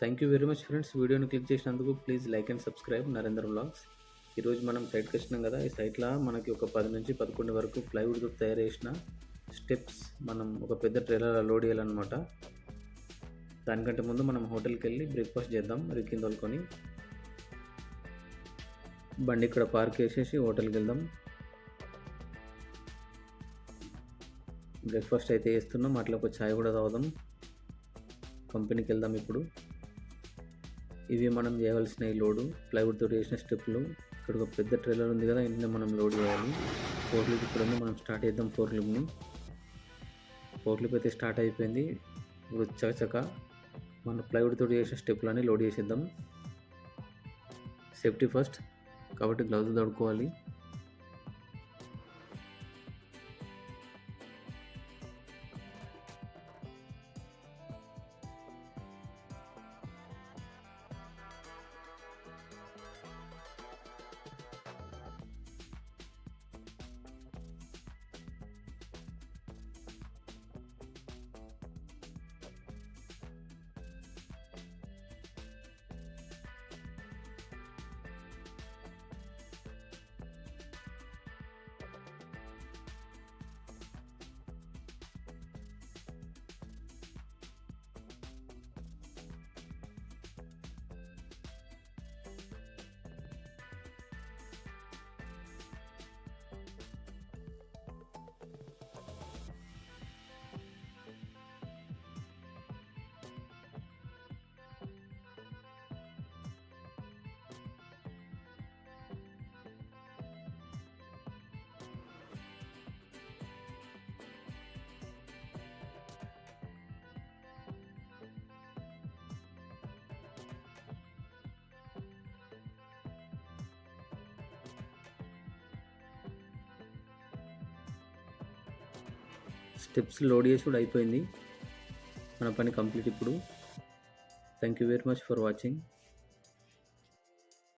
Thank you very much friends. వీడియోని click చేసినందుకు please like and subscribe Narendra vlogs. ఈరోజు మనం సైట్కి వచ్చినాం కదా. ఈ సైట్లో మనకి ఒక 10 నుంచి 11 వరకు ప్లైవుడ్తో తయారు చేసిన స్టెప్స్ మనం ఒక పెద్ద ట్రైలర్ లోడ్ చేయాలన్నమాట. దానికంటే ముందు మనం హోటల్కి వెళ్ళి బ్రేక్ఫాస్ట్ చేద్దాం. రిక్కింది తోలుకొని బండి ఇక్కడ పార్క్ చేసేసి హోటల్కి వెళ్దాం. బ్రేక్ఫాస్ట్ అయితే చేస్తున్నాం, అట్లా ఒక ఛాయ్ కూడా తాగుదాం. కంపెనీకి వెళ్దాం ఇప్పుడు. ఇవి మనం చేయవలసిన ఈ లోడు ప్లైవుడ్తో చేసిన స్టెప్లు. ఇక్కడ ఒక పెద్ద ట్రైలర్ ఉంది కదా, ఇందులో మనం లోడ్ చేయాలి. ఫోర్ లిప్ ఇక్కడ ఉంది, మనం స్టార్ట్ చేద్దాం. ఫోర్ లిప్ అయితే స్టార్ట్ అయిపోయింది. ఇప్పుడు చకచక మన ప్లైవుడ్తో చేసిన స్టెప్లని లోడ్ చేసేద్దాం. సేఫ్టీ ఫస్ట్ కాబట్టి గ్లౌజ్ తడుకోవాలి. స్టెప్స్ లోడ్ చేసి కూడా అయిపోయింది. మన పని కంప్లీట్ ఇప్పుడు. Thank you very much for watching.